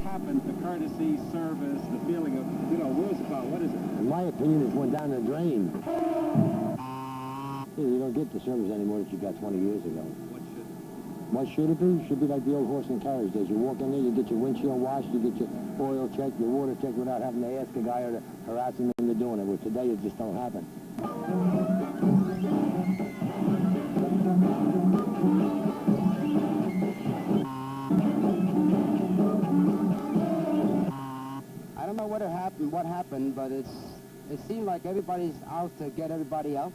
happened, the courtesy, service, the feeling of, Roosevelt, what is it? In my opinion, it's went down the drain. You don't get the service anymore that you got 20 years ago. What should it be? It should be like the old horse and carriage days. You walk in there, you get your windshield washed, you get your oil checked, your water checked without having to ask a guy or to harass him into doing it. Well, today it just don't happen. I don't know what happened, but it seemed like everybody's out to get everybody else.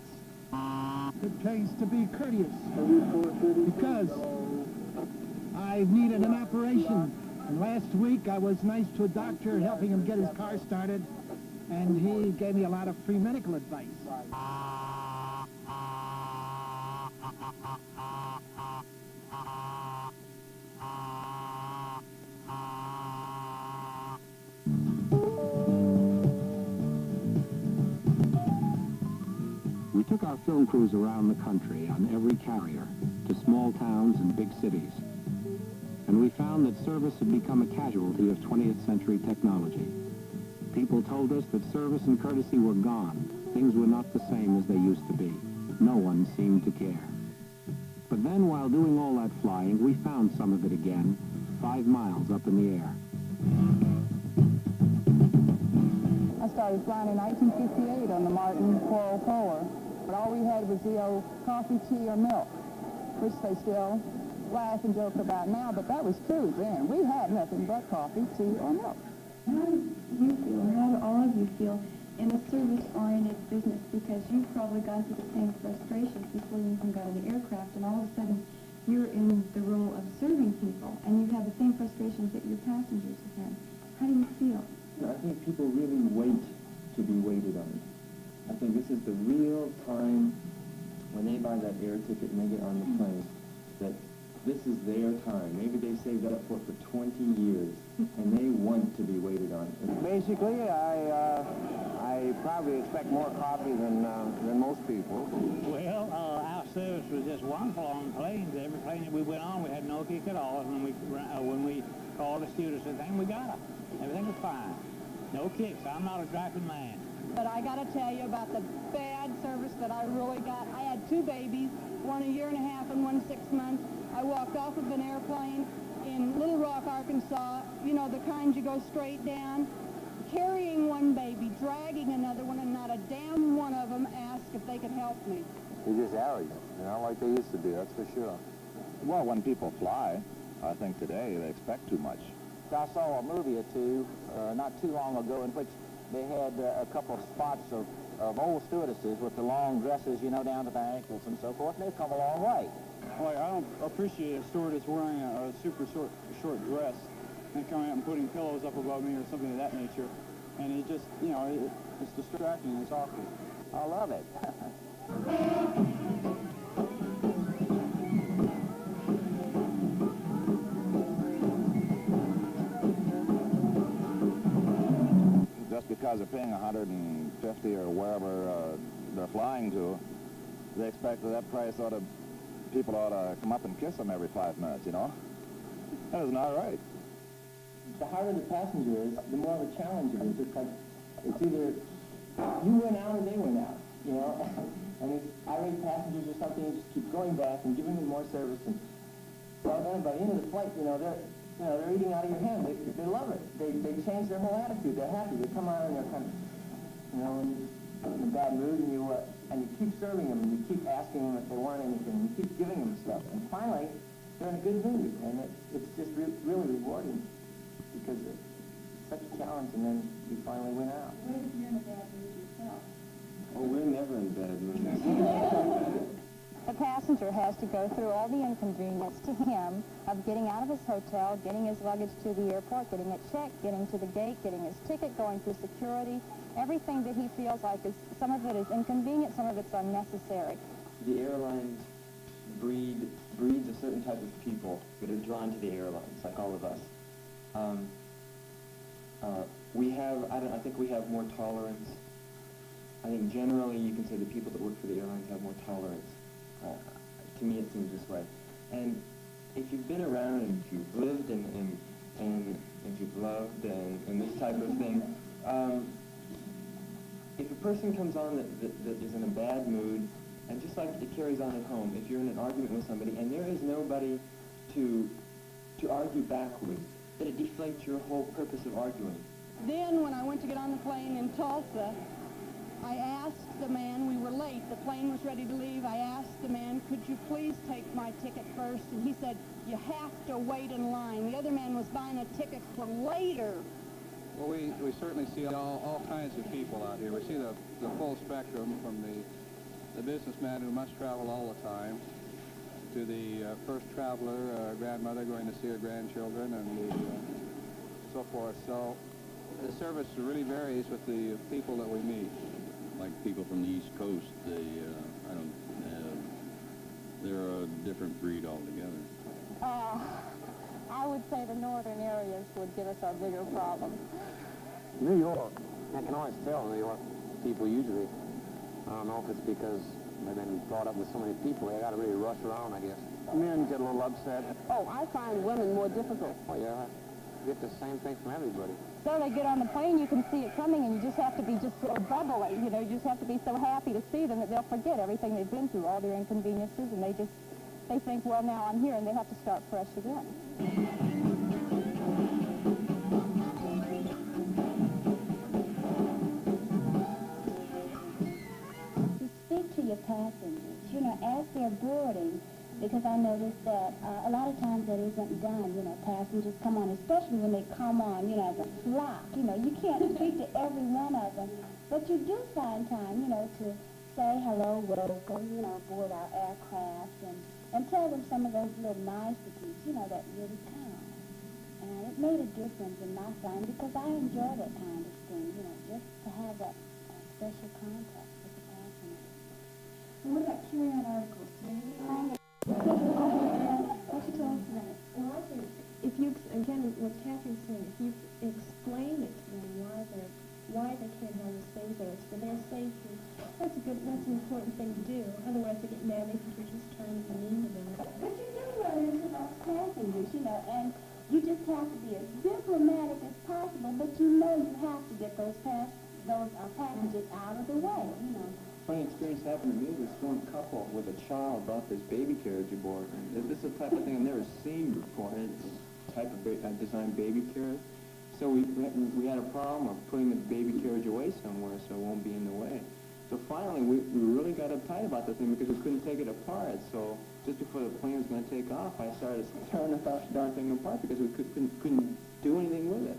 It pays to be courteous because I needed an operation. And last week I was nice to a doctor helping him get his car started, and he gave me a lot of free medical advice. We took our film crews around the country on every carrier, to small towns and big cities. And we found that service had become a casualty of 20th century technology. People told us that service and courtesy were gone. Things were not the same as they used to be. No one seemed to care. But then, while doing all that flying, we found some of it again, 5 miles up in the air. I started flying in 1958 on the Martin 404, but all we had was the old coffee, tea, or milk, which they still laugh and joke about now, but that was true then. We had nothing but coffee, tea, or milk. How do you feel, how do all of you feel in a service-oriented business? Because you've probably gone through the same frustrations before you even got on the aircraft, and all of a sudden you're in the role of serving people, and you have the same frustrations that your passengers have had. How do you feel? I think people really wait to be waited on. I think this is the real time when they buy that air ticket and they get on the plane, that this is their time. Maybe they saved up for it for 20 years, and they want to be waited on. Basically, I probably expect more coffee than most people. Well, our service was just wonderful on planes. Every plane that we went on, we had no kick at all. And when we called the stewardess and everything, we got her. Everything was fine. No kicks. I'm not a driving man. But I got to tell you about the bad service that I really got. I had 2 babies, one a year and a half and one 6 months. I walked off of an airplane in Little Rock, Arkansas, you know, the kind you go straight down, carrying one baby, dragging another one, and not a damn one of them asked if they could help me. They're just arrogant, like they used to be, that's for sure. Well, when people fly, I think today they expect too much. I saw a movie or two not too long ago in which they had a couple of spots of old stewardesses with the long dresses, down to the ankles and so forth, and they've come a long way. Like, I don't appreciate a stewardess wearing a super short dress and coming out and putting pillows up above me or something of that nature. And it just, it's distracting, it's awkward. I love it. Just because they're paying $150 or wherever they're flying to, they expect that price people ought to come up and kiss them every 5 minutes, That is not right. The harder the passenger is, the more of a challenge it is. It's like, it's either you win out or they win out, And if irate passengers or something, you just keep going back and giving them more service. And well, then by the end of the flight, they're eating out of your hand. They love it. They change their whole attitude. They're happy. They come out and they're kind of, in a bad mood, and you keep serving them, and you keep asking them if they want anything, and you keep giving them stuff. And finally, they're in a good mood, and it's just really rewarding because it's such a challenge, and then you finally win out. What if you're in a bad mood yourself? Oh, we're never in bad moods. The passenger has to go through all the inconvenience to him of getting out of his hotel, getting his luggage to the airport, getting it checked, getting to the gate, getting his ticket, going through security. Everything that he feels like some of it is inconvenient, some of it's unnecessary. The airlines breeds a certain type of people that are drawn to the airlines, like all of us. I think we have more tolerance. I think generally you can say the people that work for the airlines have more tolerance. To me, it seems this way. And if you've been around and if you've lived in if you've loved and this type of thing. If a person comes on that is in a bad mood, and just like it carries on at home, if you're in an argument with somebody and there is nobody to argue back with, that it deflates your whole purpose of arguing. Then when I went to get on the plane in Tulsa, I asked the man, we were late, the plane was ready to leave, I asked the man, could you please take my ticket first? And he said, you have to wait in line. The other man was buying a ticket for later. Well, we certainly see all kinds of people out here. We see the full spectrum, from the businessman who must travel all the time, to the first traveler, grandmother going to see her grandchildren, and so forth. So the service really varies with the people that we meet. Like people from the East Coast, they're a different breed altogether. I would say the northern areas would give us our bigger problem. New York, I can always tell New York people usually. I don't know if it's because they've been brought up with so many people, they gotta really rush around, I guess. Men get a little upset. Oh, I find women more difficult. Oh yeah, you get the same thing from everybody. So they get on the plane, you can see it coming, and you just have to be just so bubbly, you know, you just have to be so happy to see them that they'll forget everything they've been through, all their inconveniences, and they think, well, now I'm here, and they have to start fresh again. To speak to your passengers, you know, as they're boarding, because I noticed that a lot of times that isn't done. You know, passengers come on, especially when they come on, you know, as a flock. You know, you can't speak to every one of them, but you do find time, you know, to say hello, welcome, you know, aboard our aircraft, and tell them some of those little niceties, you know, that really count. And it made a difference in my time because I enjoy that kind of thing, you know, just to have that special contact with the passengers. And what about carry-on articles? What you told us about? Well, I think if you, again, what Catherine's saying, if you explain it to them why they can't have those things there, it's for their safety, that's an important thing to do. Otherwise they get mad, they think you're just trying to be mean to them. But you do run into those passengers, you know, and you just have to be as diplomatic as possible, but you know you have to get those passengers out of the way, you know. Funny experience happened to me. This one couple with a child brought this baby carriage aboard. This is the type of thing I've never seen before. It's a type of designed baby carriage. So we had a problem of putting the baby carriage away somewhere so it won't be in the way. So finally, we really got uptight about the thing because we couldn't take it apart. So just before the plane was going to take off, I started tearing the darn thing apart because we couldn't do anything with it.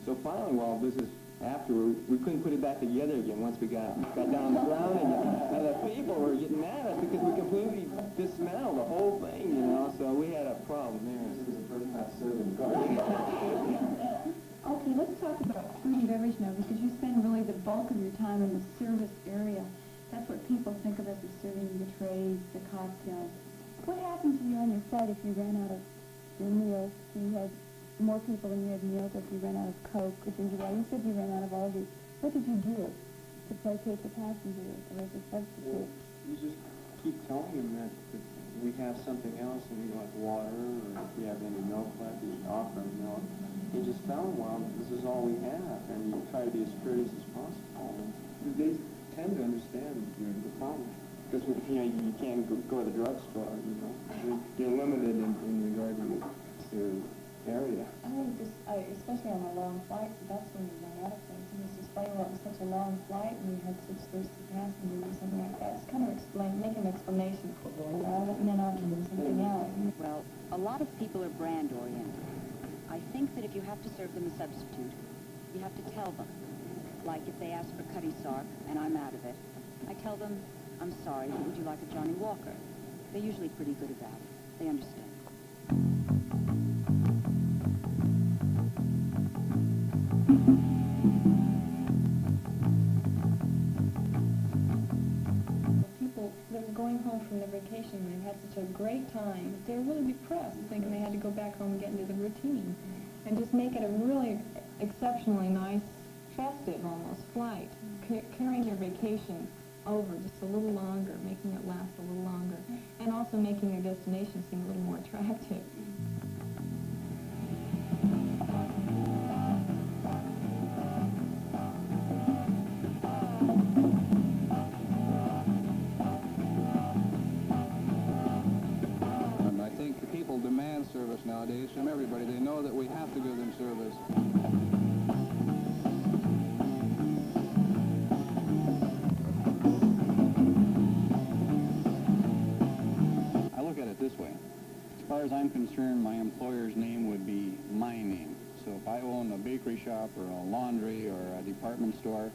So finally, well, this is after we couldn't put it back together again once we got down on the ground, and the people were getting mad at us because we completely dismantled the whole thing, you know. So we had a problem there. This is a person not serving Okay, let's talk about food and beverage now, because you spend really the bulk of your time in the service area. That's what people think of as serving the trays, the cocktails. What happened to you on your flight if you ran out of your meals? You had more people than you had meals, if you ran out of Coke or ginger ale. You said you ran out of all these. What did you do to placate the passengers or as a substitute? You just keep telling them that we have something else, and we like water, or if we have any milk left, you offer them milk. You just tell them, well, this is all we have, and you try to be as courteous as possible. And they tend to understand the problem. Because, you know, you can't go to the drugstore, you know. You're limited in regard to area. I think especially on a long flight, that's when you run out of things. And it's just funny, well, it was such a long flight and you had such thirsty passengers or something like that. It's kind of make an explanation for going out and then on to something else. Well, a lot of people are brand oriented. I think that if you have to serve them a substitute, you have to tell them. Like if they ask for Cutty Sark and I'm out of it, I tell them, I'm sorry, but would you like a Johnny Walker? They're usually pretty good about it. They understand. People that were going home from their vacation and they had such a great time, they were really depressed, thinking they had to go back home and get into the routine. And just make it a really exceptionally nice, festive almost flight, carrying their vacation over just a little longer, making it last a little longer, and also making their destination seem a little more attractive. I own a bakery shop or a laundry or a department store,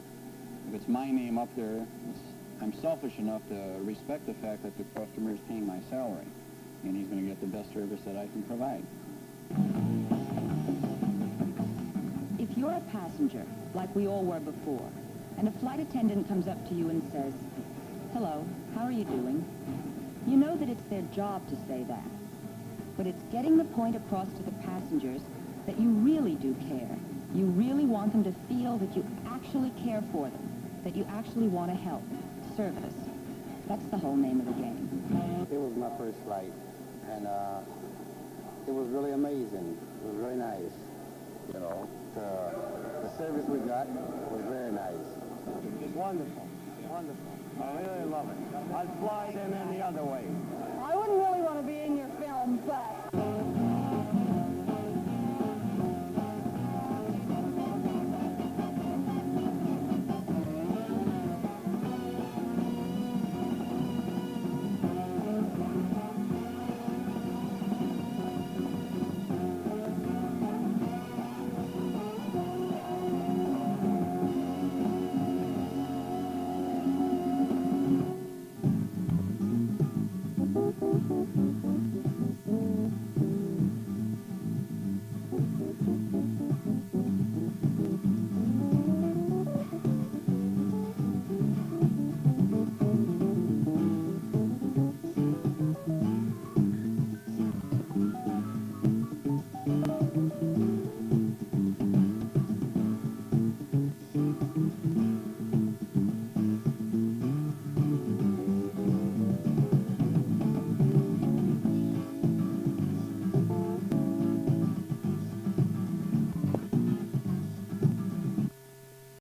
if it's my name up there, I'm selfish enough to respect the fact that the customer is paying my salary, and he's going to get the best service that I can provide. If you're a passenger, like we all were before, and a flight attendant comes up to you and says, "Hello, how are you doing?" You know that it's their job to say that. But it's getting the point across to the passengers that you really do care. You really want them to feel that you actually care for them, that you actually want to help. Service. That's the whole name of the game. It was my first flight, and it was really amazing. It was really nice. You know, the service we got was very nice. It's wonderful. Wonderful. I really love it. I'd fly them in the other way. I wouldn't really want to be in your film, but